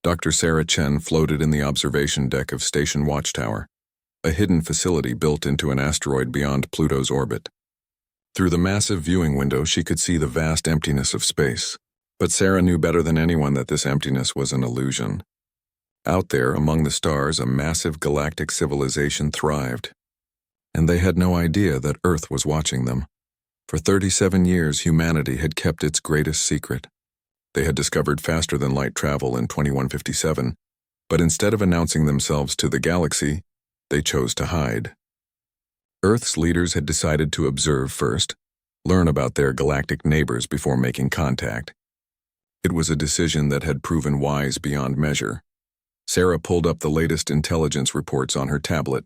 Dr. Sarah Chen floated in the observation deck of Station Watchtower, a hidden facility built into an asteroid beyond Pluto's orbit. Through the massive viewing window, she could see the vast emptiness of space. But Sarah knew better than anyone that this emptiness was an illusion. Out there, among the stars, a massive galactic civilization thrived. And they had no idea that Earth was watching them. For 37 years, humanity had kept its greatest secret. They had discovered faster-than-light travel in 2157, but instead of announcing themselves to the galaxy, they chose to hide. Earth's leaders had decided to observe first, learn about their galactic neighbors before making contact. It was a decision that had proven wise beyond measure. Sarah pulled up the latest intelligence reports on her tablet.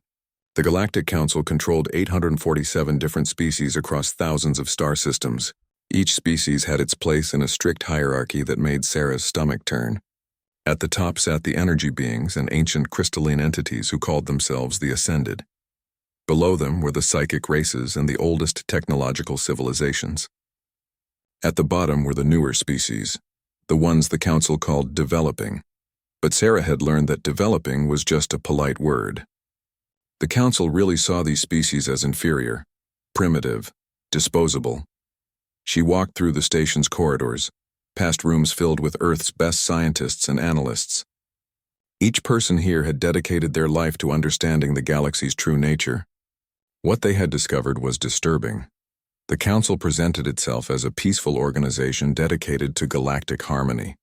The Galactic Council controlled 847 different species across thousands of star systems. Each species had its place in a strict hierarchy that made Sarah's stomach turn. At the top sat the energy beings and ancient crystalline entities who called themselves the Ascended. Below them were the psychic races and the oldest technological civilizations. At the bottom were the newer species, the ones the Council called developing. But Sarah had learned that developing was just a polite word. The Council really saw these species as inferior, primitive, disposable. She walked through the station's corridors, past rooms filled with Earth's best scientists and analysts. Each person here had dedicated their life to understanding the galaxy's true nature. What they had discovered was disturbing. The Council presented itself as a peaceful organization dedicated to galactic harmony.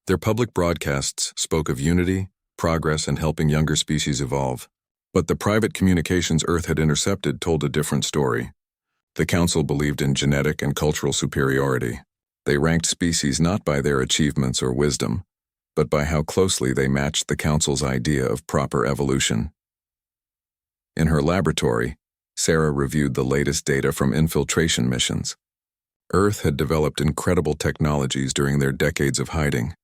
Their public broadcasts spoke of unity, progress, and helping younger species evolve. But the private communications Earth had intercepted told a different story. The Council believed in genetic and cultural superiority. They ranked species not by their achievements or wisdom, but by how closely they matched the Council's idea of proper evolution. In her laboratory, Sarah reviewed the latest data from infiltration missions. Earth had developed incredible technologies during their decades of hiding.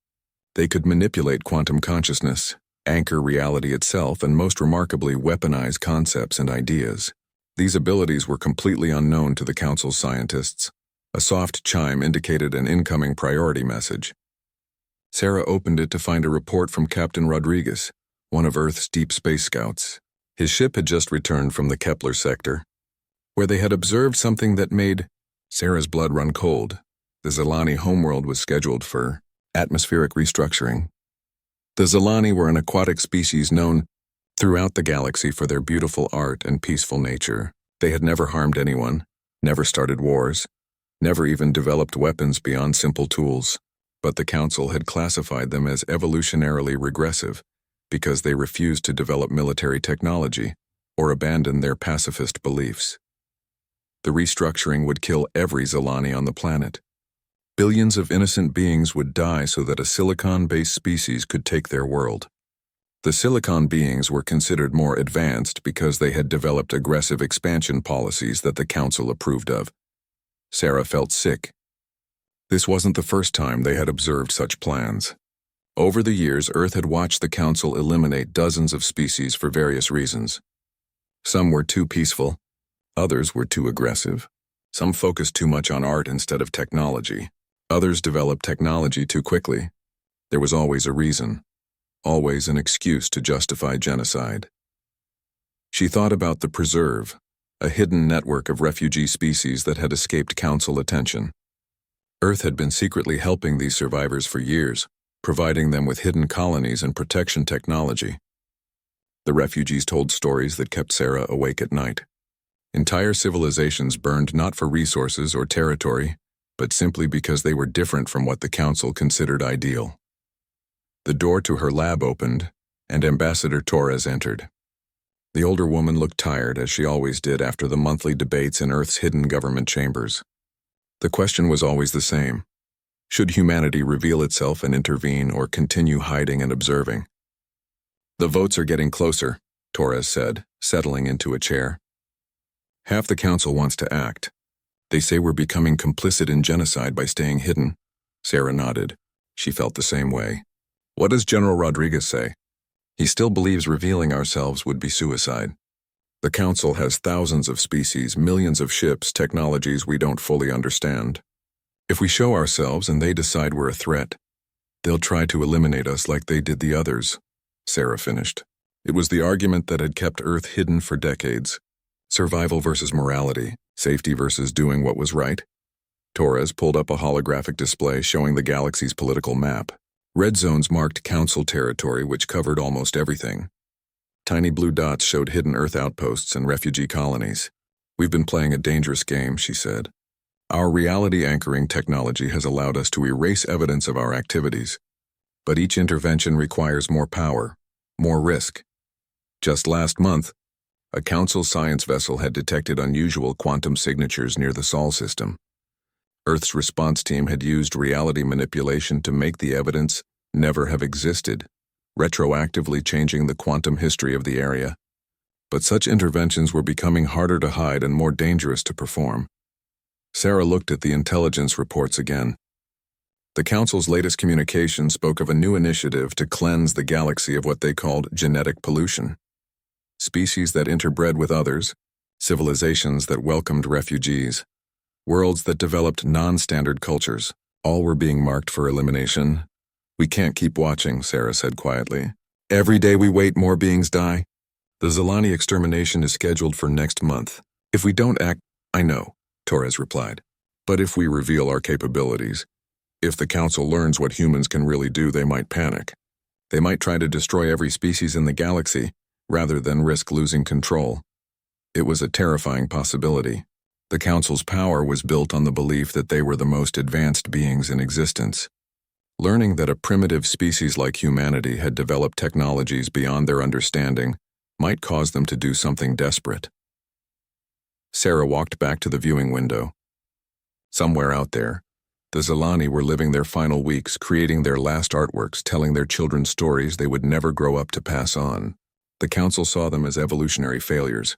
They could manipulate quantum consciousness, anchor reality itself, and most remarkably weaponize concepts and ideas. These abilities were completely unknown to the Council's scientists. A soft chime indicated an incoming priority message. Sarah opened it to find a report from Captain Rodriguez, one of Earth's deep space scouts. His ship had just returned from the Kepler sector, where they had observed something that made Sarah's blood run cold. The Zilani homeworld was scheduled for atmospheric restructuring. The Zilani were an aquatic species known throughout the galaxy for their beautiful art and peaceful nature. They had never harmed anyone, never started wars, never even developed weapons beyond simple tools. But the Council had classified them as evolutionarily regressive because they refused to develop military technology or abandon their pacifist beliefs. The restructuring would kill every Zilani on the planet. Billions of innocent beings would die so that a silicon-based species could take their world. The silicon beings were considered more advanced because they had developed aggressive expansion policies that the Council approved of. Sarah felt sick. This wasn't the first time they had observed such plans. Over the years, Earth had watched the Council eliminate dozens of species for various reasons. Some were too peaceful, others were too aggressive. Some focused too much on art instead of technology. Others developed technology too quickly. There was always a reason, always an excuse to justify genocide. She thought about the Preserve, a hidden network of refugee species that had escaped Council attention. Earth had been secretly helping these survivors for years, providing them with hidden colonies and protection technology. The refugees told stories that kept Sarah awake at night. Entire civilizations burned not for resources or territory, but simply because they were different from what the Council considered ideal. The door to her lab opened, and Ambassador Torres entered. The older woman looked tired, as she always did after the monthly debates in Earth's hidden government chambers. The question was always the same. Should humanity reveal itself and intervene, or continue hiding and observing? "The votes are getting closer," Torres said, settling into a chair. "Half the Council wants to act. They say we're becoming complicit in genocide by staying hidden." Sarah nodded. She felt the same way. "What does General Rodriguez say?" "He still believes revealing ourselves would be suicide. The Council has thousands of species, millions of ships, technologies we don't fully understand. If we show ourselves and they decide we're a threat, They'll try to eliminate us like they did the others, Sarah finished. It was the argument that had kept Earth hidden for decades. Survival versus morality, safety versus doing what was right. Torres pulled up a holographic display showing the galaxy's political map. Red zones marked Council territory, which covered almost everything. Tiny blue dots showed hidden Earth outposts and refugee colonies. We've been playing a dangerous game, she said. Our reality anchoring technology has allowed us to erase evidence of our activities. But each intervention requires more power, more risk. Just last month, a Council science vessel had detected unusual quantum signatures near the Sol system. Earth's response team had used reality manipulation to make the evidence never have existed, retroactively changing the quantum history of the area. But such interventions were becoming harder to hide and more dangerous to perform. Sarah looked at the intelligence reports again. The Council's latest communication spoke of a new initiative to cleanse the galaxy of what they called genetic pollution. Species that interbred with others, civilizations that welcomed refugees, worlds that developed non-standard cultures, all were being marked for elimination. We can't keep watching, Sarah said quietly. Every day we wait, more beings die. The Zilani extermination is scheduled for next month. If we don't act, I know, Torres replied. But if we reveal our capabilities, if the Council learns what humans can really do, they might panic. They might try to destroy every species in the galaxy, rather than risk losing control. It was a terrifying possibility. The Council's power was built on the belief that they were the most advanced beings in existence. Learning that a primitive species like humanity had developed technologies beyond their understanding might cause them to do something desperate. Sarah walked back to the viewing window. Somewhere out there, the Zilani were living their final weeks, creating their last artworks, telling their children stories they would never grow up to pass on. The Council saw them as evolutionary failures.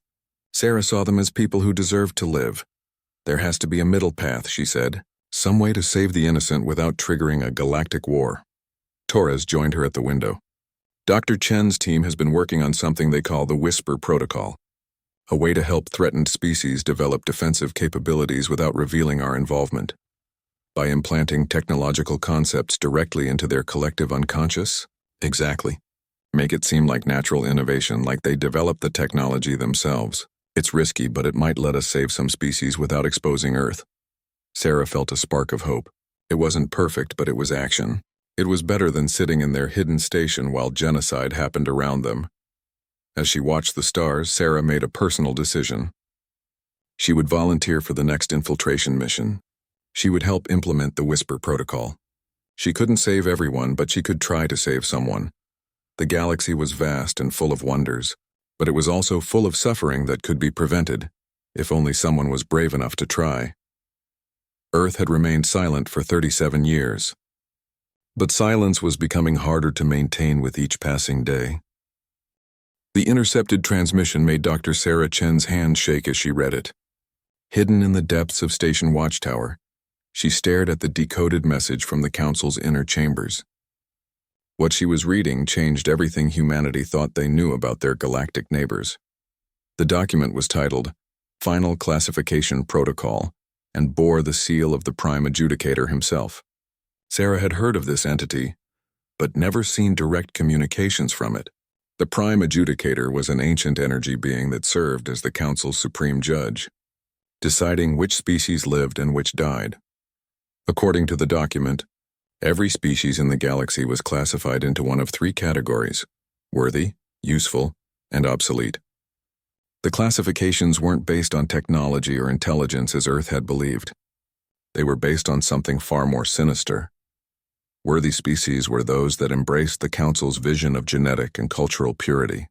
Sarah saw them as people who deserved to live. There has to be a middle path, she said. Some way to save the innocent without triggering a galactic war. Torres joined her at the window. Dr. Chen's team has been working on something they call the Whisper Protocol, a way to help threatened species develop defensive capabilities without revealing our involvement. By implanting technological concepts directly into their collective unconscious? Exactly. Make it seem like natural innovation, like they developed the technology themselves. It's risky, but it might let us save some species without exposing Earth. Sarah felt a spark of hope. It wasn't perfect, but it was action. It was better than sitting in their hidden station while genocide happened around them. As she watched the stars, Sarah made a personal decision. She would volunteer for the next infiltration mission. She would help implement the Whisper Protocol. She couldn't save everyone, but she could try to save someone. The galaxy was vast and full of wonders, but it was also full of suffering that could be prevented, if only someone was brave enough to try. Earth had remained silent for 37 years. But silence was becoming harder to maintain with each passing day. The intercepted transmission made Dr. Sarah Chen's hand shake as she read it. Hidden in the depths of Station Watchtower, she stared at the decoded message from the Council's inner chambers. What she was reading changed everything humanity thought they knew about their galactic neighbors. The document was titled Final Classification Protocol and bore the seal of the Prime Adjudicator himself. Sarah had heard of this entity, but never seen direct communications from it. The Prime Adjudicator was an ancient energy being that served as the Council's supreme judge, deciding which species lived and which died. According to the document, every species in the galaxy was classified into one of three categories: worthy, useful, and obsolete. The classifications weren't based on technology or intelligence as Earth had believed. They were based on something far more sinister. Worthy species were those that embraced the Council's vision of genetic and cultural purity.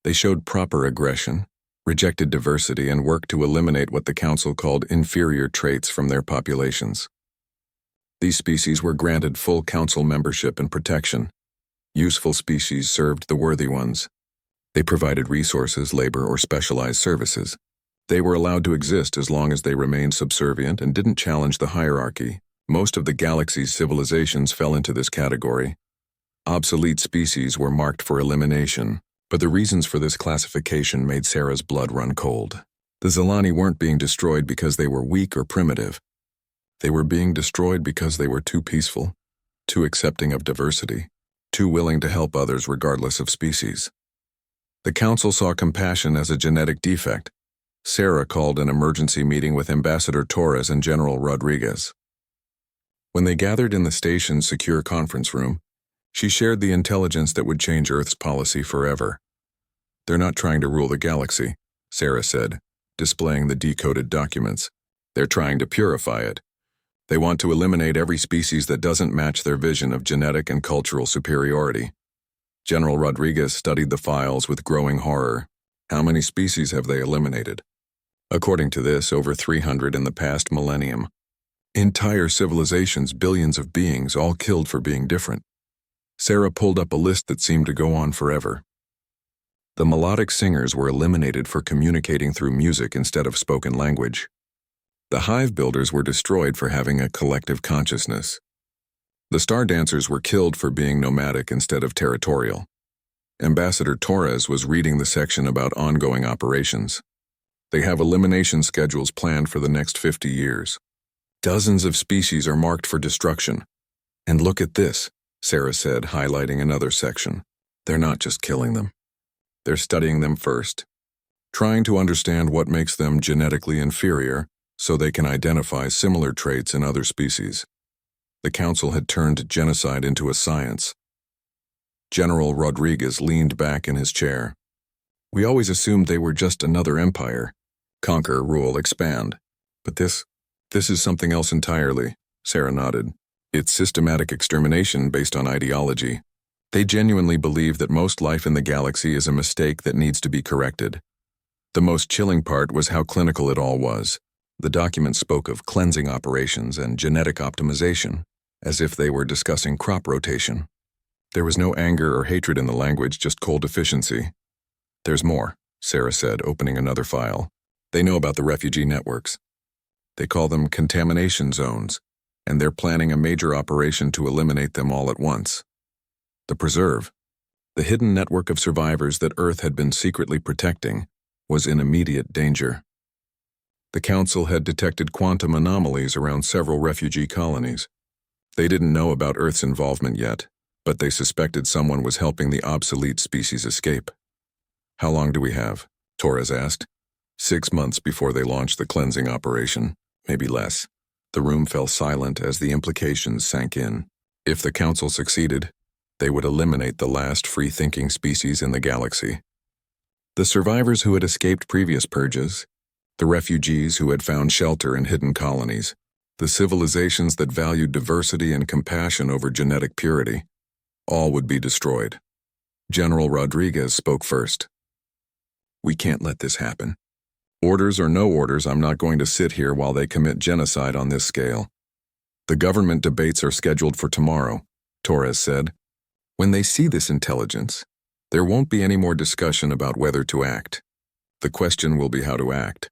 They showed proper aggression, rejected diversity, and worked to eliminate what the Council called inferior traits from their populations. These species were granted full Council membership and protection. Useful species served the worthy ones. They provided resources, labor, or specialized services. They were allowed to exist as long as they remained subservient and didn't challenge the hierarchy. Most of the galaxy's civilizations fell into this category. Obsolete species were marked for elimination, but the reasons for this classification made Sarah's blood run cold. The Zilani weren't being destroyed because they were weak or primitive. They were being destroyed because they were too peaceful. too accepting of diversity, too willing to help others regardless of species. The council saw compassion as a genetic defect. Sarah called an emergency meeting with Ambassador Torres and General Rodriguez. When they gathered in the station's secure conference room, she shared the intelligence that would change Earth's policy forever. "They're not trying to rule the galaxy," Sarah said, displaying the decoded documents. "They're trying to purify it. They want to eliminate every species that doesn't match their vision of genetic and cultural superiority." General Rodriguez studied the files with growing horror. How many species have they eliminated? According to this, over 300 in the past millennium. Entire civilizations, billions of beings, all killed for being different. Sarah pulled up a list that seemed to go on forever. The melodic singers were eliminated for communicating through music instead of spoken language. The hive builders were destroyed for having a collective consciousness. The star dancers were killed for being nomadic instead of territorial. Ambassador Torres was reading the section about ongoing operations. They have elimination schedules planned for the next 50 years. Dozens of species are marked for destruction. And look at this, Sarah said, highlighting another section. They're not just killing them. They're studying them first, trying to understand what makes them genetically inferior so they can identify similar traits in other species. The council had turned genocide into a science. General Rodriguez leaned back in his chair. "We always assumed they were just another empire. Conquer, rule, expand. But this is something else entirely," Sarah nodded. "It's systematic extermination based on ideology. They genuinely believe that most life in the galaxy is a mistake that needs to be corrected." The most chilling part was how clinical it all was. The document spoke of cleansing operations and genetic optimization, as if they were discussing crop rotation. There was no anger or hatred in the language, just cold efficiency. "There's more," Sarah said, opening another file. "They know about the refugee networks. They call them contamination zones, and they're planning a major operation to eliminate them all at once. The Preserve, the hidden network of survivors that Earth had been secretly protecting, was in immediate danger. The Council had detected quantum anomalies around several refugee colonies. They didn't know about Earth's involvement yet, but they suspected someone was helping the obsolete species escape. "How long do we have?" Torres asked. 6 months before they launched the cleansing operation, maybe less. The room fell silent as the implications sank in. If the Council succeeded, they would eliminate the last free-thinking species in the galaxy. The survivors who had escaped previous purges, the refugees who had found shelter in hidden colonies, the civilizations that valued diversity and compassion over genetic purity, all would be destroyed. General Rodriguez spoke first. "We can't let this happen. Orders or no orders, I'm not going to sit here while they commit genocide on this scale. The government debates are scheduled for tomorrow," Torres said. "When they see this intelligence, there won't be any more discussion about whether to act. The question will be how to act."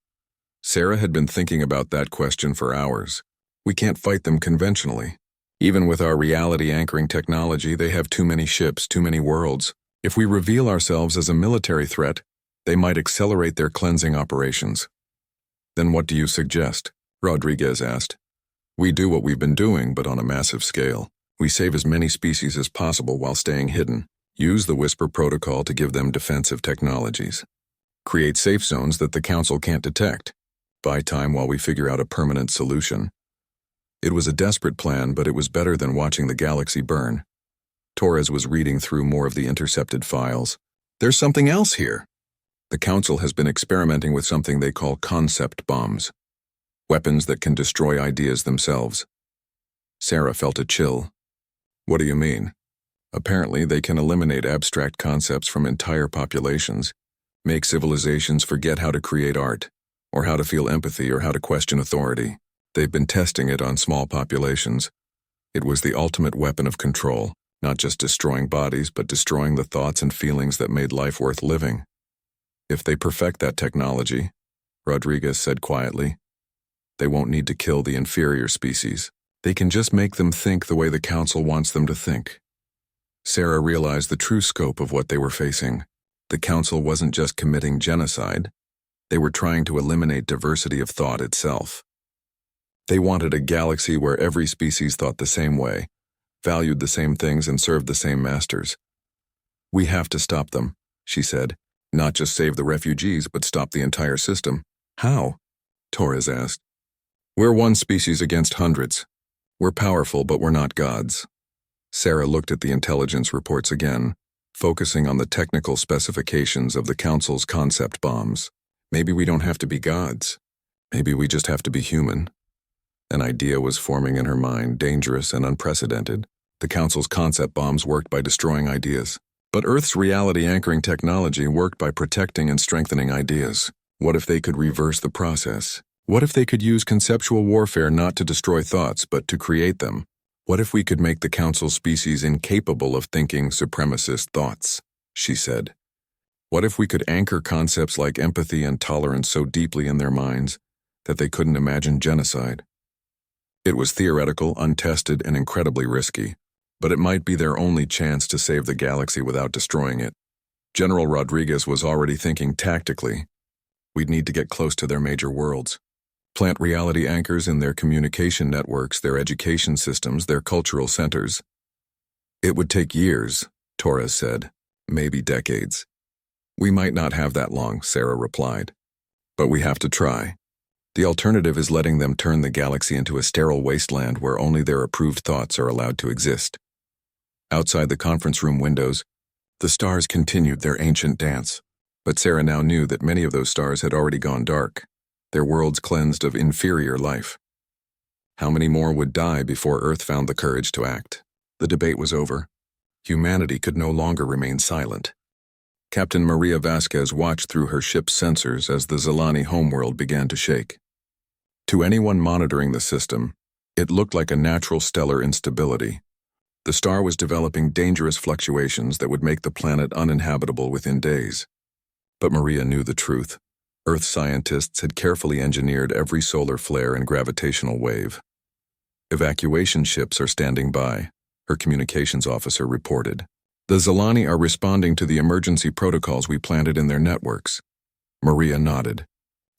Sarah had been thinking about that question for hours. We can't fight them conventionally. Even with our reality-anchoring technology, they have too many ships, too many worlds. If we reveal ourselves as a military threat, they might accelerate their cleansing operations. "Then what do you suggest?" Rodriguez asked. "We do what we've been doing, but on a massive scale. We save as many species as possible while staying hidden. Use the Whisper protocol to give them defensive technologies. Create safe zones that the Council can't detect. Buy time while we figure out a permanent solution." It was a desperate plan, but it was better than watching the galaxy burn. Torres was reading through more of the intercepted files. "There's something else here. The Council has been experimenting with something they call concept bombs. Weapons that can destroy ideas themselves." Sarah felt a chill. "What do you mean?" "Apparently, they can eliminate abstract concepts from entire populations, make civilizations forget how to create art, or how to feel empathy, or how to question authority. They've been testing it on small populations. It was the ultimate weapon of control, not just destroying bodies, but destroying the thoughts and feelings that made life worth living. If they perfect that technology," Rodriguez said quietly, "they won't need to kill the inferior species. They can just make them think the way the Council wants them to think." Sarah realized the true scope of what they were facing. The Council wasn't just committing genocide. They were trying to eliminate diversity of thought itself. They wanted a galaxy where every species thought the same way, valued the same things and served the same masters. "We have to stop them," she said. "Not just save the refugees, but stop the entire system." "How?" Torres asked. "We're one species against hundreds. We're powerful, but we're not gods." Sarah looked at the intelligence reports again, focusing on the technical specifications of the Council's concept bombs. "Maybe we don't have to be gods. Maybe we just have to be human." An idea was forming in her mind, dangerous and unprecedented. The Council's concept bombs worked by destroying ideas. But Earth's reality-anchoring technology worked by protecting and strengthening ideas. What if they could reverse the process? What if they could use conceptual warfare not to destroy thoughts, but to create them? What if we could make the Council species incapable of thinking supremacist thoughts? She said. What if we could anchor concepts like empathy and tolerance so deeply in their minds that they couldn't imagine genocide? It was theoretical, untested, and incredibly risky, but it might be their only chance to save the galaxy without destroying it. General Rodriguez was already thinking tactically. We'd need to get close to their major worlds. Plant reality anchors in their communication networks, their education systems, their cultural centers. It would take years, Torres said, maybe decades. "We might not have that long," Sarah replied. "But we have to try. The alternative is letting them turn the galaxy into a sterile wasteland where only their approved thoughts are allowed to exist." Outside the conference room windows, the stars continued their ancient dance, but Sarah now knew that many of those stars had already gone dark, their worlds cleansed of inferior life. How many more would die before Earth found the courage to act? The debate was over. Humanity could no longer remain silent. Captain Maria Vasquez watched through her ship's sensors as the Zilani homeworld began to shake. To anyone monitoring the system, it looked like a natural stellar instability. The star was developing dangerous fluctuations that would make the planet uninhabitable within days. But Maria knew the truth. Earth scientists had carefully engineered every solar flare and gravitational wave. "Evacuation ships are standing by," her communications officer reported. "The Zilani are responding to the emergency protocols we planted in their networks." Maria nodded.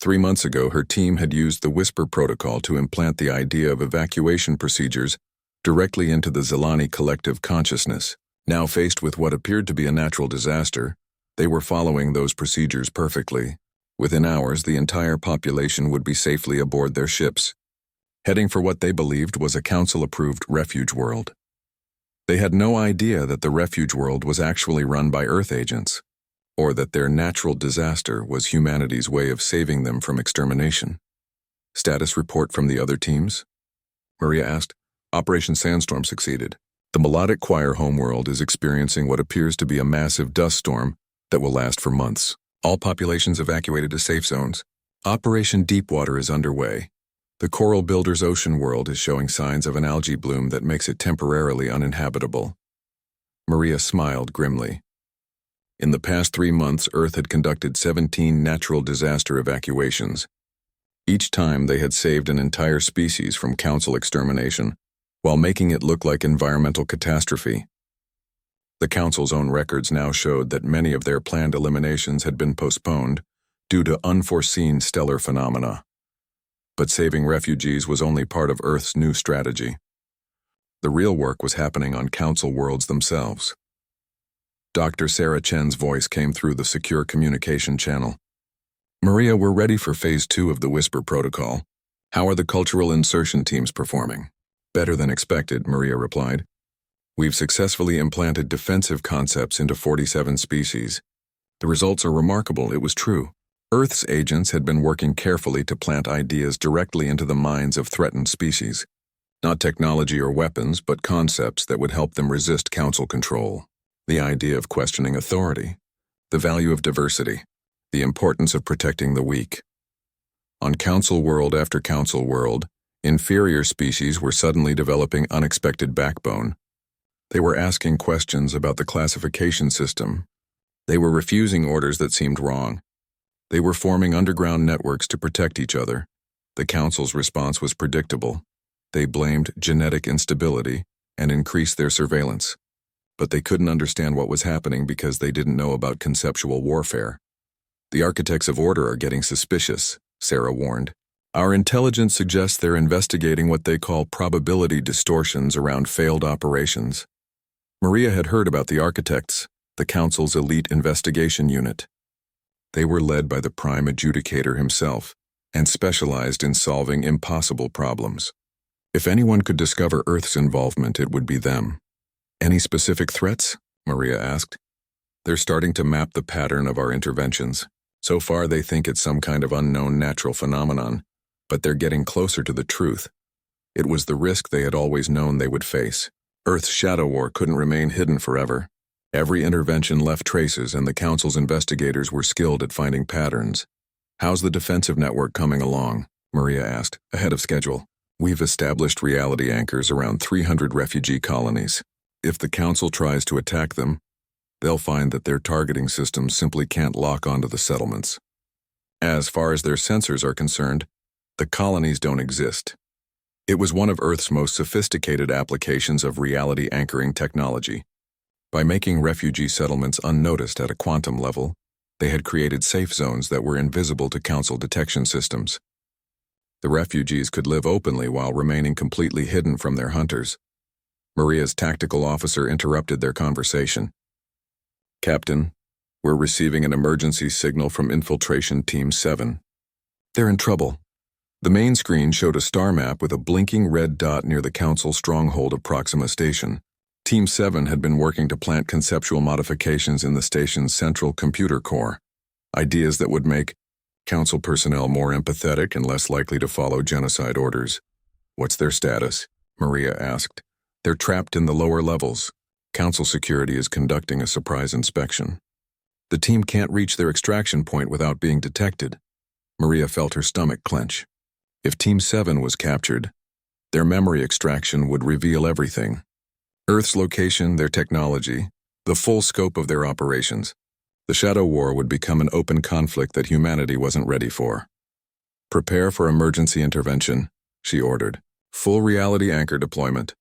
3 months ago, her team had used the Whisper protocol to implant the idea of evacuation procedures directly into the Zilani collective consciousness. Now faced with what appeared to be a natural disaster, they were following those procedures perfectly. Within hours, the entire population would be safely aboard their ships, heading for what they believed was a Council-approved refuge world. They had no idea that the refuge world was actually run by Earth agents, or that their natural disaster was humanity's way of saving them from extermination. "Status report from the other teams?" Maria asked. "Operation Sandstorm succeeded. The melodic choir homeworld is experiencing what appears to be a massive dust storm that will last for months. All populations evacuated to safe zones. Operation Deepwater is underway. The Coral Builders ocean world is showing signs of an algae bloom that makes it temporarily uninhabitable." Maria smiled grimly. In the past 3 months, Earth had conducted 17 natural disaster evacuations. Each time they had saved an entire species from Council extermination, while making it look like environmental catastrophe. The Council's own records now showed that many of their planned eliminations had been postponed due to unforeseen stellar phenomena. But saving refugees was only part of Earth's new strategy. The real work was happening on Council worlds themselves. Dr. Sarah Chen's voice came through the secure communication channel. "Maria, we're ready for Phase 2 of the Whisper Protocol. How are the cultural insertion teams performing?" "Better than expected," Maria replied. "We've successfully implanted defensive concepts into 47 species. The results are remarkable. It was true. Earth's agents had been working carefully to plant ideas directly into the minds of threatened species. Not technology or weapons, but concepts that would help them resist Council control. The idea of questioning authority, the value of diversity, the importance of protecting the weak. On Council world after Council world, inferior species were suddenly developing unexpected backbone. They were asking questions about the classification system. They were refusing orders that seemed wrong. They were forming underground networks to protect each other. The Council's response was predictable. They blamed genetic instability and increased their surveillance. But they couldn't understand what was happening because they didn't know about conceptual warfare. "The architects of order are getting suspicious," Sarah warned. Our intelligence suggests they're investigating what they call probability distortions around failed operations. Maria had heard about the architects, the Council's elite investigation unit. They were led by the Prime Adjudicator himself and specialized in solving impossible problems. If anyone could discover Earth's involvement, it would be them. Any specific threats? Maria asked. They're starting to map the pattern of our interventions. So far, they think it's some kind of unknown natural phenomenon, but they're getting closer to the truth. It was the risk they had always known they would face. Earth's shadow war couldn't remain hidden forever. Every intervention left traces, and the Council's investigators were skilled at finding patterns. How's the defensive network coming along? Maria asked, ahead of schedule. We've established reality anchors around 300 refugee colonies. If the Council tries to attack them, they'll find that their targeting systems simply can't lock onto the settlements. As far as their sensors are concerned, the colonies don't exist. It was one of Earth's most sophisticated applications of reality anchoring technology. By making refugee settlements unnoticed at a quantum level, they had created safe zones that were invisible to Council detection systems. The refugees could live openly while remaining completely hidden from their hunters. Maria's tactical officer interrupted their conversation. Captain, we're receiving an emergency signal from Infiltration Team 7. They're in trouble. The main screen showed a star map with a blinking red dot near the Council stronghold of Proxima Station. Team 7 had been working to plant conceptual modifications in the station's central computer core, ideas that would make Council personnel more empathetic and less likely to follow genocide orders. What's their status? Maria asked. They're trapped in the lower levels. Council security is conducting a surprise inspection. The team can't reach their extraction point without being detected. Maria felt her stomach clench. If Team 7 was captured, their memory extraction would reveal everything. Earth's location, their technology, the full scope of their operations. The Shadow War would become an open conflict that humanity wasn't ready for. Prepare for emergency intervention, she ordered. Full reality anchor deployment.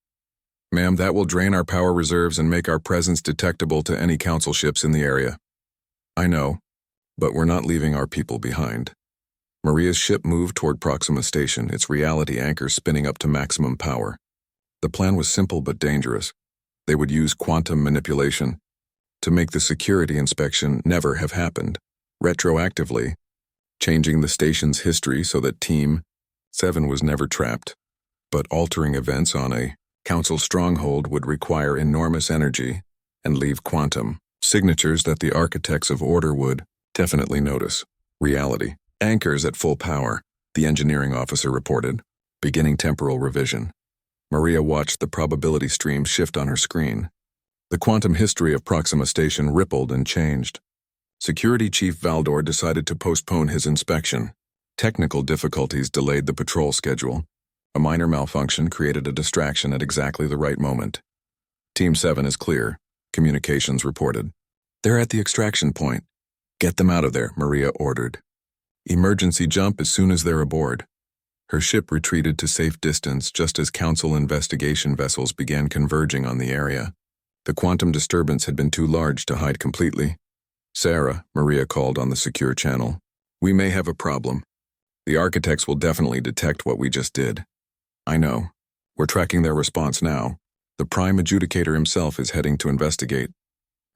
Ma'am, that will drain our power reserves and make our presence detectable to any Council ships in the area. I know, but we're not leaving our people behind. Maria's ship moved toward Proxima Station, its reality anchor spinning up to maximum power. The plan was simple but dangerous. They would use quantum manipulation to make the security inspection never have happened, retroactively, changing the station's history so that Team 7 was never trapped. But altering events on a Council stronghold would require enormous energy and leave quantum signatures that the architects of order would definitely notice. Reality anchors at full power, the engineering officer reported, beginning temporal revision. Maria watched the probability stream shift on her screen. The quantum history of Proxima Station rippled and changed. Security Chief Valdor decided to postpone his inspection. Technical difficulties delayed the patrol schedule. A minor malfunction created a distraction at exactly the right moment. Team 7 is clear, communications reported. They're at the extraction point. Get them out of there, Maria ordered. Emergency jump as soon as they're aboard. Her ship retreated to safe distance just as Council investigation vessels began converging on the area. The quantum disturbance had been too large to hide completely. Sarah, Maria called on the secure channel. We may have a problem. The architects will definitely detect what we just did. I know. We're tracking their response now. The Prime Adjudicator himself is heading to investigate.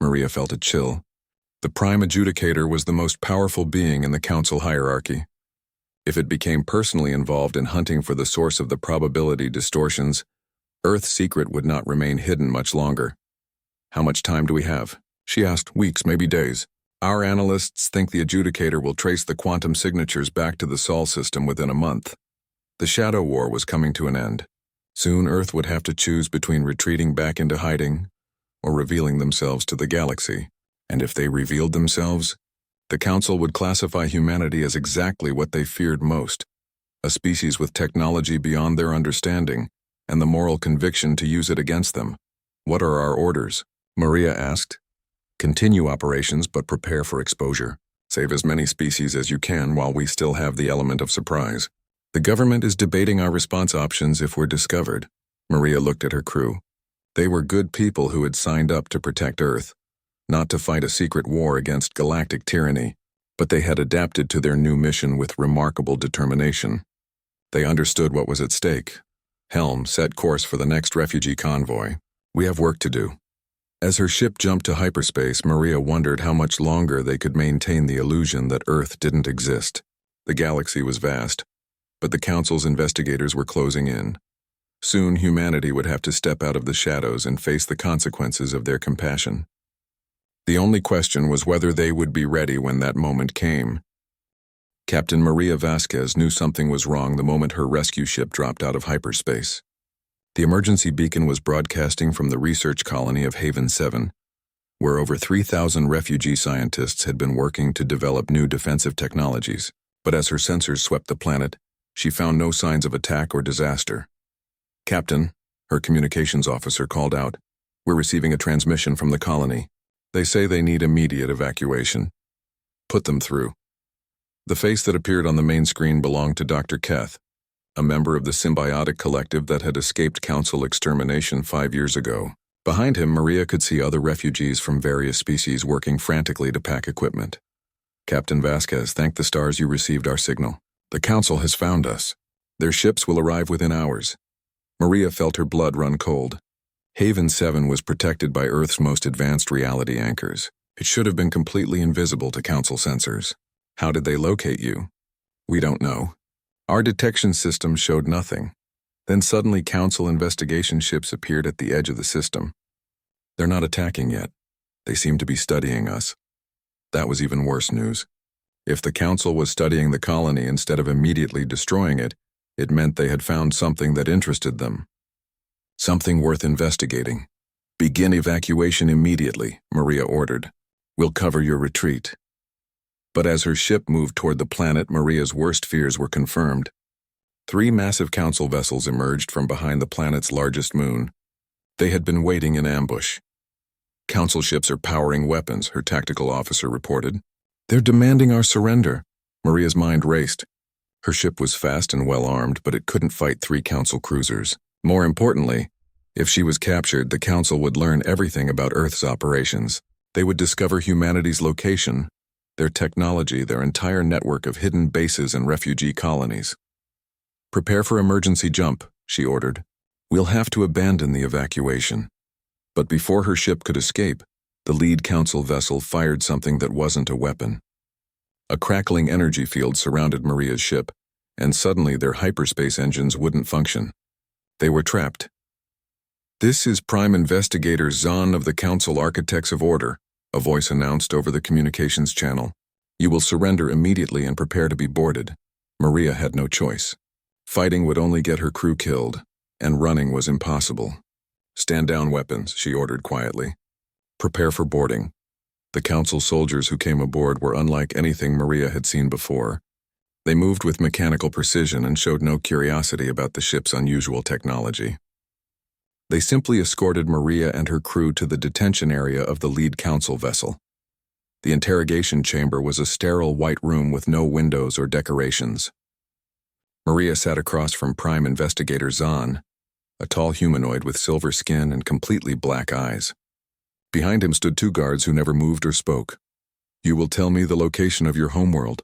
Maria felt a chill. The Prime Adjudicator was the most powerful being in the Council hierarchy. If it became personally involved in hunting for the source of the probability distortions, Earth's secret would not remain hidden much longer. How much time do we have? She asked. Weeks, maybe days. Our analysts think the Adjudicator will trace the quantum signatures back to the Sol system within a month. The Shadow War was coming to an end. Soon Earth would have to choose between retreating back into hiding or revealing themselves to the galaxy. And if they revealed themselves, the Council would classify humanity as exactly what they feared most, a species with technology beyond their understanding and the moral conviction to use it against them. What are our orders? Maria asked. Continue operations but prepare for exposure. Save as many species as you can while we still have the element of surprise. The government is debating our response options if we're discovered. Maria looked at her crew. They were good people who had signed up to protect Earth, not to fight a secret war against galactic tyranny, but they had adapted to their new mission with remarkable determination. They understood what was at stake. Helm set course for the next refugee convoy. We have work to do. As her ship jumped to hyperspace, Maria wondered how much longer they could maintain the illusion that Earth didn't exist. The galaxy was vast, but the Council's investigators were closing in. Soon humanity would have to step out of the shadows and face the consequences of their compassion. The only question was whether they would be ready when that moment came. Captain Maria Vasquez knew something was wrong the moment her rescue ship dropped out of hyperspace. The emergency beacon was broadcasting from the research colony of Haven 7, where over 3,000 refugee scientists had been working to develop new defensive technologies. But as her sensors swept the planet, she found no signs of attack or disaster. "Captain," her communications officer called out, "we're receiving a transmission from the colony. They say they need immediate evacuation. Put them through." The face that appeared on the main screen belonged to Dr. Keth, a member of the symbiotic collective that had escaped Council extermination 5 years ago. Behind him, Maria could see other refugees from various species working frantically to pack equipment. "Captain Vasquez, thank the stars you received our signal. The Council has found us. Their ships will arrive within hours." Maria felt her blood run cold. Haven 7 was protected by Earth's most advanced reality anchors. It should have been completely invisible to Council sensors. "How did they locate you?" "We don't know. Our detection system showed nothing. Then suddenly Council investigation ships appeared at the edge of the system. They're not attacking yet. They seem to be studying us." That was even worse news. If the Council was studying the colony instead of immediately destroying it, it meant they had found something that interested them. "Something worth investigating. Begin evacuation immediately," Maria ordered. "We'll cover your retreat." But as her ship moved toward the planet, Maria's worst fears were confirmed. 3 massive Council vessels emerged from behind the planet's largest moon. They had been waiting in ambush. "Council ships are powering weapons," her tactical officer reported. "They're demanding our surrender." Maria's mind raced. Her ship was fast and well-armed, but it couldn't fight 3 Council cruisers. More importantly, if she was captured, the Council would learn everything about Earth's operations. They would discover humanity's location, their technology, their entire network of hidden bases and refugee colonies. "Prepare for emergency jump," she ordered. "We'll have to abandon the evacuation." But before her ship could escape, the lead Council vessel fired something that wasn't a weapon. A crackling energy field surrounded Maria's ship, and suddenly their hyperspace engines wouldn't function. They were trapped. "This is Prime Investigator Zahn of the Council Architects of Order," a voice announced over the communications channel. "You will surrender immediately and prepare to be boarded." Maria had no choice. Fighting would only get her crew killed, and running was impossible. "Stand down weapons," she ordered quietly. "Prepare for boarding." The Council soldiers who came aboard were unlike anything Maria had seen before. They moved with mechanical precision and showed no curiosity about the ship's unusual technology. They simply escorted Maria and her crew to the detention area of the lead Council vessel. The interrogation chamber was a sterile white room with no windows or decorations. Maria sat across from Prime Investigator Zahn, a tall humanoid with silver skin and completely black eyes. Behind him stood 2 guards who never moved or spoke. "You will tell me the location of your homeworld,"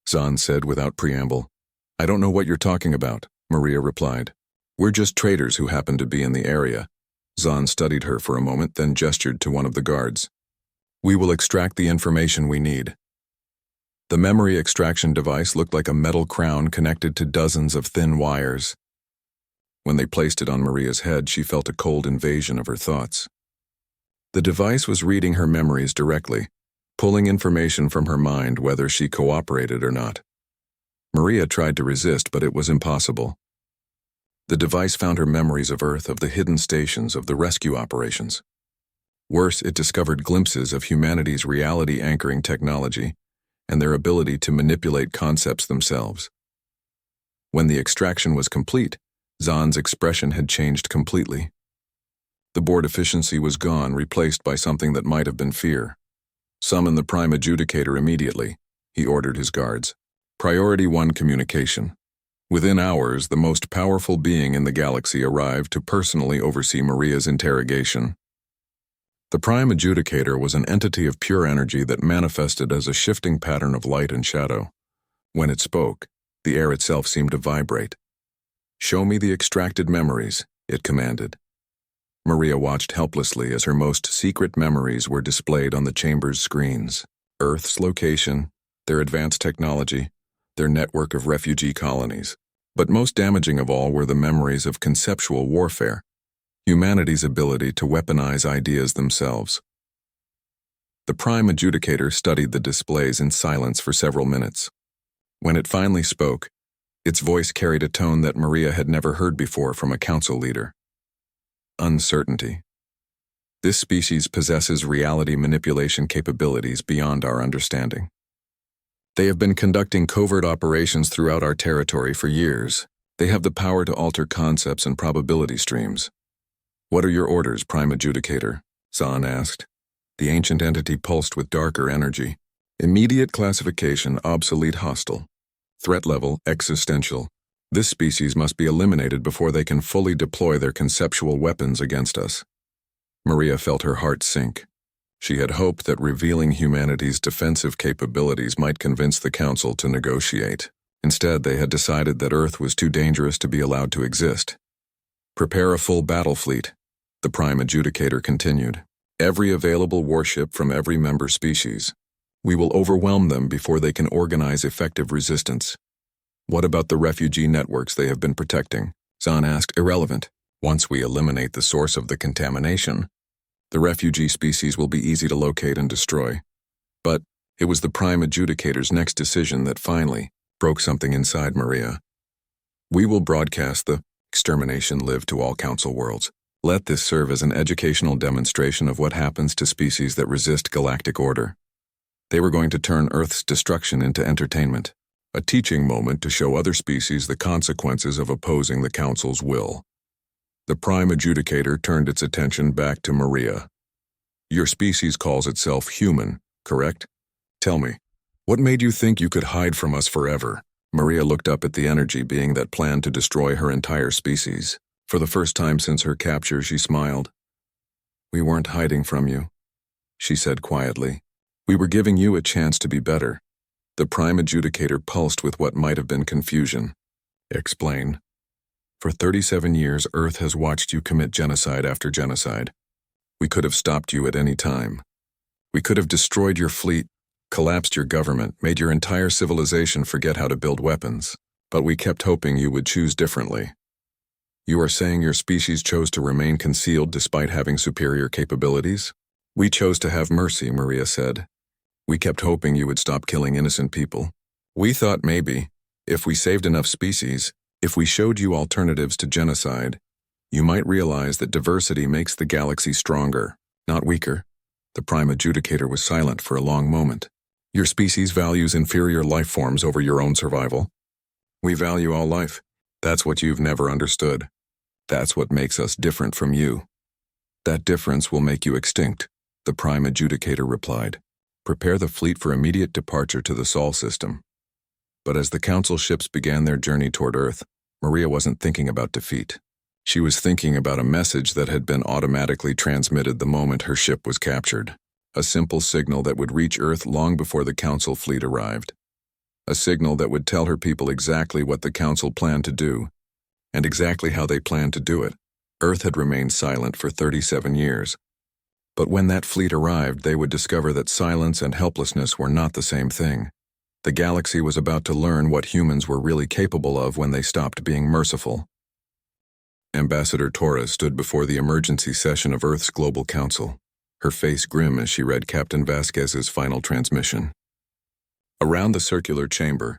Zahn said without preamble. "I don't know what you're talking about," Maria replied. "We're just traders who happen to be in the area." Zahn studied her for a moment, then gestured to one of the guards. "We will extract the information we need." The memory extraction device looked like a metal crown connected to dozens of thin wires. When they placed it on Maria's head, she felt a cold invasion of her thoughts. The device was reading her memories directly, pulling information from her mind whether she cooperated or not. Maria tried to resist, but it was impossible. The device found her memories of Earth, of the hidden stations, of the rescue operations. Worse, it discovered glimpses of humanity's reality-anchoring technology and their ability to manipulate concepts themselves. When the extraction was complete, Zahn's expression had changed completely. The board efficiency was gone, replaced by something that might have been fear. "Summon the Prime Adjudicator immediately," he ordered his guards. "Priority 1 communication." Within hours, the most powerful being in the galaxy arrived to personally oversee Maria's interrogation. The Prime Adjudicator was an entity of pure energy that manifested as a shifting pattern of light and shadow. When it spoke, The air itself seemed to vibrate. "Show me the extracted memories," it commanded. Maria watched helplessly as her most secret memories were displayed on the chamber's screens. Earth's location, their advanced technology, their network of refugee colonies. But most damaging of all were the memories of conceptual warfare, humanity's ability to weaponize ideas themselves. The Prime Adjudicator studied the displays in silence for several minutes. When it finally spoke, its voice carried a tone that Maria had never heard before from a council leader. Uncertainty. This species possesses reality manipulation capabilities beyond our understanding. They have been conducting covert operations throughout our territory for years. They have the power to alter concepts and probability streams. "What are your orders, Prime Adjudicator?" Zahn asked. The ancient entity pulsed with darker energy. "Immediate classification, obsolete, hostile. Threat level, existential. This species must be eliminated before they can fully deploy their conceptual weapons against us." Maria felt her heart sink. She had hoped that revealing humanity's defensive capabilities might convince the Council to negotiate. Instead, they had decided that Earth was too dangerous to be allowed to exist. "Prepare a full battle fleet," the Prime Adjudicator continued. "Every available warship from every member species. We will overwhelm them before they can organize effective resistance." "What about the refugee networks they have been protecting?" Zahn asked. "Irrelevant. Once we eliminate the source of the contamination, the refugee species will be easy to locate and destroy." But it was the Prime Adjudicator's next decision that finally broke something inside Maria. "We will broadcast the extermination live to all Council worlds. Let this serve as an educational demonstration of what happens to species that resist galactic order." They were going to turn Earth's destruction into entertainment, a teaching moment to show other species the consequences of opposing the Council's will. The Prime Adjudicator turned its attention back to Maria. "Your species calls itself human, correct? Tell me, what made you think you could hide from us forever?" Maria looked up at the energy being that planned to destroy her entire species. For the first time since her capture, she smiled. "We weren't hiding from you," she said quietly. "We were giving you a chance to be better." The Prime Adjudicator pulsed with what might have been confusion. "Explain." "For 37 years, Earth has watched you commit genocide after genocide. We could have stopped you at any time. We could have destroyed your fleet, collapsed your government, made your entire civilization forget how to build weapons. But we kept hoping you would choose differently." "You are saying your species chose to remain concealed despite having superior capabilities?" "We chose to have mercy," Maria said. "We kept hoping you would stop killing innocent people. We thought maybe, if we saved enough species, if we showed you alternatives to genocide, you might realize that diversity makes the galaxy stronger, not weaker." The Prime Adjudicator was silent for a long moment. "Your species values inferior life forms over your own survival." "We value all life. That's what you've never understood. That's what makes us different from you." "That difference will make you extinct," the Prime Adjudicator replied. "Prepare the fleet for immediate departure to the Sol system." But as the Council ships began their journey toward Earth, Maria wasn't thinking about defeat. She was thinking about a message that had been automatically transmitted the moment her ship was captured. A simple signal that would reach Earth long before the Council fleet arrived. A signal that would tell her people exactly what the Council planned to do, and exactly how they planned to do it. Earth had remained silent for 37 years. But when that fleet arrived, they would discover that silence and helplessness were not the same thing. The galaxy was about to learn what humans were really capable of when they stopped being merciful. Ambassador Torres stood before the emergency session of Earth's Global Council, her face grim as she read Captain Vasquez's final transmission. Around the circular chamber,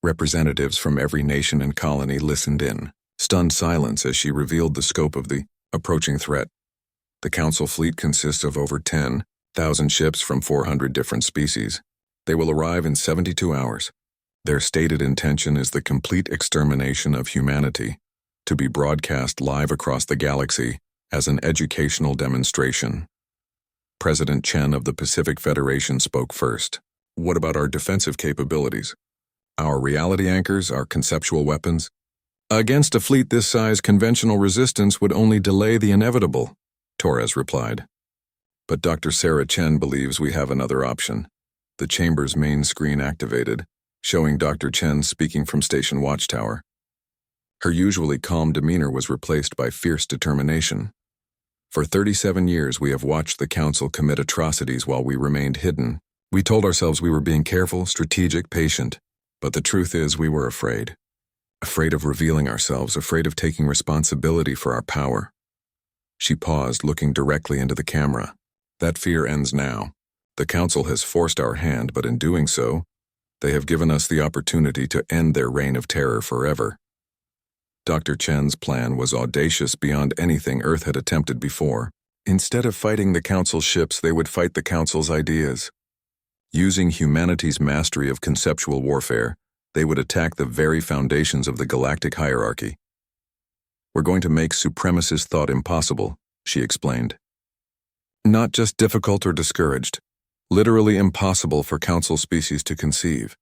representatives from every nation and colony listened in, stunned silence as she revealed the scope of the approaching threat. The Council fleet consists of over 10,000 ships from 400 different species. They will arrive in 72 hours. Their stated intention is the complete extermination of humanity, to be broadcast live across the galaxy as an educational demonstration. President Chen of the Pacific Federation spoke first. "What about our defensive capabilities? Our reality anchors, our conceptual weapons?" "Against a fleet this size, conventional resistance would only delay the inevitable," Torres replied. "But Dr. Sarah Chen believes we have another option." The chamber's main screen activated. showing Dr. Chen speaking from Station Watchtower. Her usually calm demeanor was replaced by fierce determination. For 37 years we have watched the Council commit atrocities while we remained hidden. We told ourselves we were being careful, strategic, patient, but the truth is we were afraid. Afraid of revealing ourselves, afraid of taking responsibility for our power. She paused, looking directly into the camera. That fear ends now. The Council has forced our hand, but in doing so, they have given us the opportunity to end their reign of terror forever. Dr. Chen's plan was audacious beyond anything Earth had attempted before. Instead of fighting the Council's ships, they would fight the Council's ideas. Using humanity's mastery of conceptual warfare, they would attack the very foundations of the galactic hierarchy. We're going to make supremacist thought impossible, she explained. Not just difficult or discouraged, literally impossible for Council species to conceive.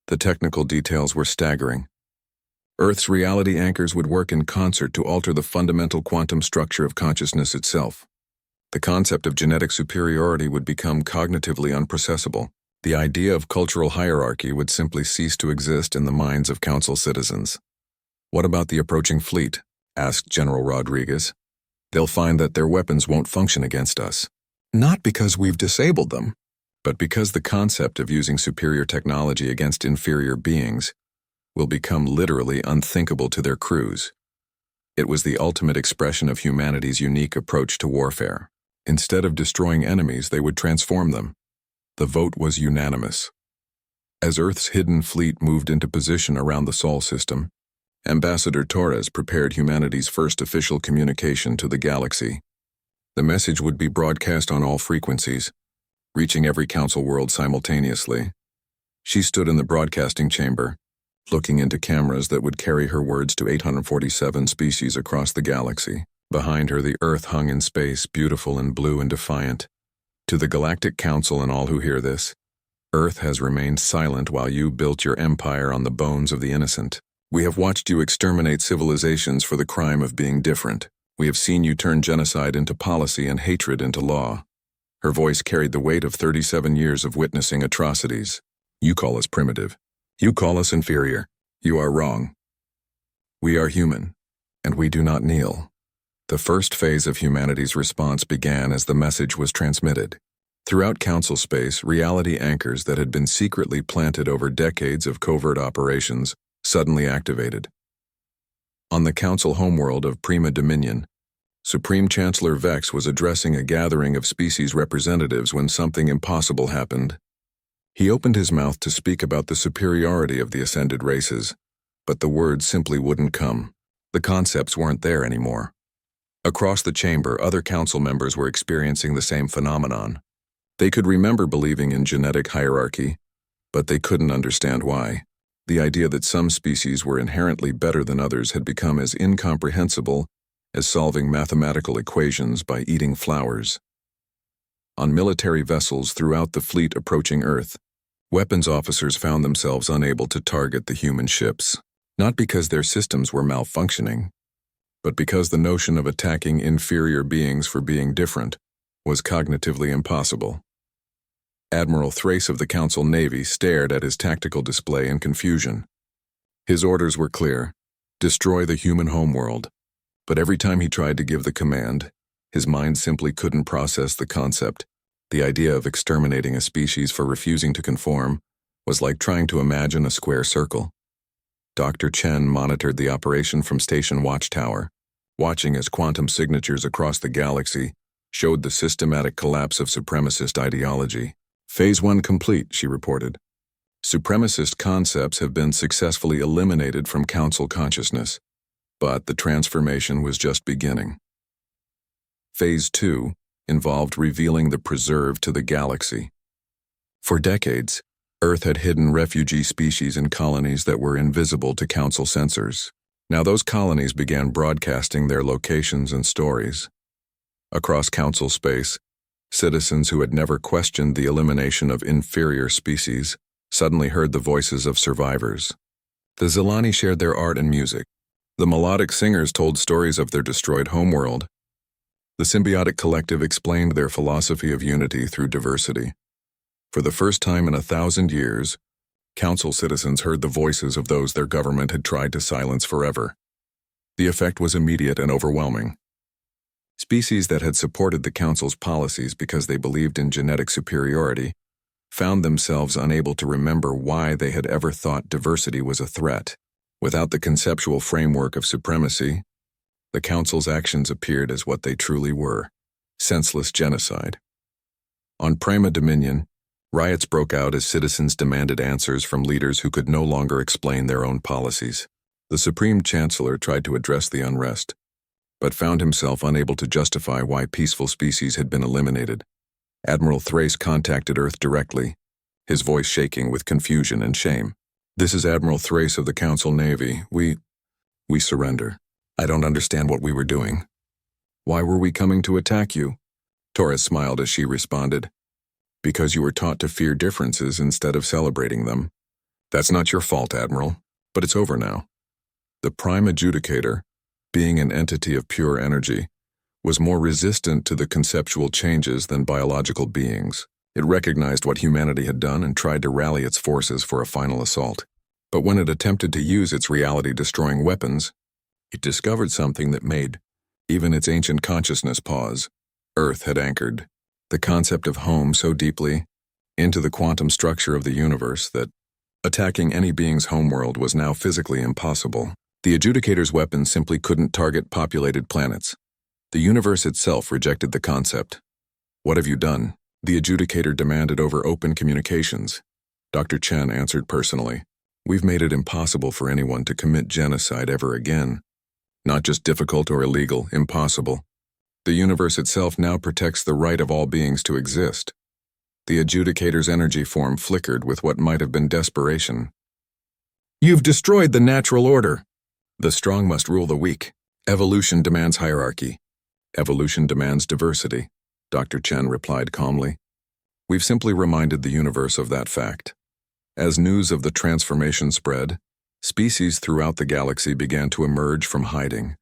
The technical details were staggering. Earth's reality anchors would work in concert to alter the fundamental quantum structure of consciousness itself. The concept of genetic superiority would become cognitively unprocessable. The idea of cultural hierarchy would simply cease to exist in the minds of Council citizens. What about the approaching fleet? Asked General Rodriguez. They'll find that their weapons won't function against us. Not because we've disabled them, but because the concept of using superior technology against inferior beings will become literally unthinkable to their crews. It was the ultimate expression of humanity's unique approach to warfare. Instead of destroying enemies, they would transform them. The vote was unanimous. As Earth's hidden fleet moved into position around the Sol system, Ambassador Torres prepared humanity's first official communication to the galaxy. The message would be broadcast on all frequencies, reaching every Council world simultaneously. She stood in the broadcasting chamber, looking into cameras that would carry her words to 847 species across the galaxy. Behind her, the Earth hung in space, beautiful and blue and defiant. To the Galactic Council and all who hear this, Earth has remained silent while you built your empire on the bones of the innocent. We have watched you exterminate civilizations for the crime of being different. We have seen you turn genocide into policy and hatred into law. Her voice carried the weight of 37 years of witnessing atrocities. You call us primitive. You call us inferior. You are wrong. We are human, and we do not kneel. The first phase of humanity's response began as the message was transmitted. Throughout Council space, reality anchors that had been secretly planted over decades of covert operations suddenly activated. On the Council homeworld of Prima Dominion, Supreme Chancellor Vex was addressing a gathering of species representatives when something impossible happened. He opened his mouth to speak about the superiority of the ascended races, but the words simply wouldn't come. The concepts weren't there anymore. Across the chamber, other Council members were experiencing the same phenomenon. They could remember believing in genetic hierarchy, but they couldn't understand why. The idea that some species were inherently better than others had become as incomprehensible as solving mathematical equations by eating flowers. On military vessels throughout the fleet approaching Earth, weapons officers found themselves unable to target the human ships, not because their systems were malfunctioning, but because the notion of attacking inferior beings for being different was cognitively impossible. Admiral Thrace of the Council Navy stared at his tactical display in confusion. His orders were clear: destroy the human homeworld. But every time he tried to give the command, his mind simply couldn't process the concept. The idea of exterminating a species for refusing to conform was like trying to imagine a square circle. Dr. Chen monitored the operation from Station Watchtower, watching as quantum signatures across the galaxy showed the systematic collapse of supremacist ideology. Phase 1 complete, she reported. Supremacist concepts have been successfully eliminated from Council consciousness, but the transformation was just beginning. Phase 2 involved revealing the preserve to the galaxy. For decades, Earth had hidden refugee species in colonies that were invisible to Council sensors. Now those colonies began broadcasting their locations and stories. Across Council space, citizens who had never questioned the elimination of inferior species suddenly heard the voices of survivors. The Zilani shared their art and music. The melodic singers told stories of their destroyed homeworld. The symbiotic collective explained their philosophy of unity through diversity. For the first time in 1,000 years, Council citizens heard the voices of those their government had tried to silence forever. The effect was immediate and overwhelming. Species that had supported the Council's policies because they believed in genetic superiority found themselves unable to remember why they had ever thought diversity was a threat. Without the conceptual framework of supremacy, the Council's actions appeared as what they truly were: senseless genocide. On Prima Dominion, riots broke out as citizens demanded answers from leaders who could no longer explain their own policies. The Supreme Chancellor tried to address the unrest, but found himself unable to justify why peaceful species had been eliminated. Admiral Thrace contacted Earth directly, his voice shaking with confusion and shame. "This is Admiral Thrace of the Council Navy. We surrender. I don't understand what we were doing. Why were we coming to attack you?" Torres smiled as she responded. "Because you were taught to fear differences instead of celebrating them. That's not your fault, Admiral, but it's over now." The Prime Adjudicator, being an entity of pure energy, was more resistant to the conceptual changes than biological beings. It recognized what humanity had done and tried to rally its forces for a final assault. But when it attempted to use its reality-destroying weapons, it discovered something that made even its ancient consciousness pause. Earth had anchored the concept of home so deeply into the quantum structure of the universe that attacking any being's homeworld was now physically impossible. The Adjudicator's weapons simply couldn't target populated planets. The universe itself rejected the concept. "What have you done?" the Adjudicator demanded over open communications. Dr. Chen answered personally. "We've made it impossible for anyone to commit genocide ever again. Not just difficult or illegal, impossible. The universe itself now protects the right of all beings to exist." The Adjudicator's energy form flickered with what might have been desperation. "You've destroyed the natural order. The strong must rule the weak. Evolution demands hierarchy. Evolution demands diversity," Dr. Chen replied calmly. "We've simply reminded the universe of that fact." As news of the transformation spread, species throughout the galaxy began to emerge from hiding.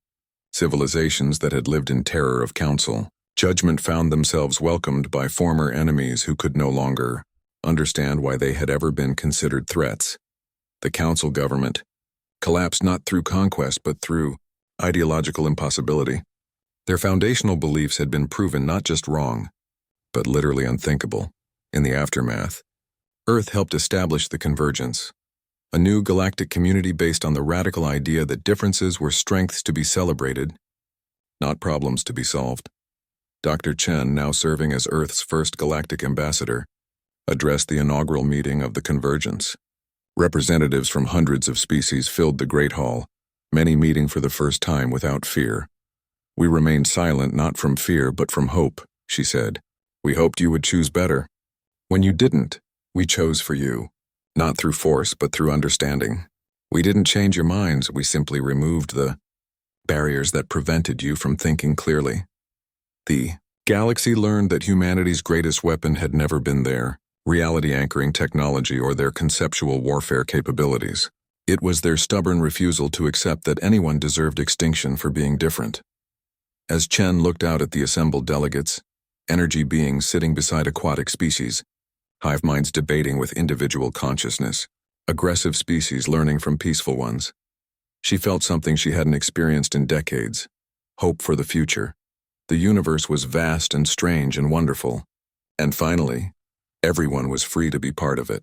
Civilizations that had lived in terror of Council judgment found themselves welcomed by former enemies who could no longer understand why they had ever been considered threats. The Council government collapsed not through conquest but through ideological impossibility. Their foundational beliefs had been proven not just wrong, but literally unthinkable. In the aftermath, Earth helped establish the Convergence, a new galactic community based on the radical idea that differences were strengths to be celebrated, not problems to be solved. Dr. Chen, now serving as Earth's first galactic ambassador, addressed the inaugural meeting of the Convergence. Representatives from hundreds of species filled the Great Hall, many meeting for the first time without fear. "We remained silent not from fear but from hope," she said. "We hoped you would choose better. When you didn't, we chose for you, not through force but through understanding. We didn't change your minds, we simply removed the barriers that prevented you from thinking clearly." The galaxy learned that humanity's greatest weapon had never been their reality-anchoring technology or their conceptual warfare capabilities. It was their stubborn refusal to accept that anyone deserved extinction for being different. As Chen looked out at the assembled delegates, energy beings sitting beside aquatic species, hive minds debating with individual consciousness, aggressive species learning from peaceful ones, she felt something she hadn't experienced in decades: hope for the future. The universe was vast and strange and wonderful, and finally, everyone was free to be part of it.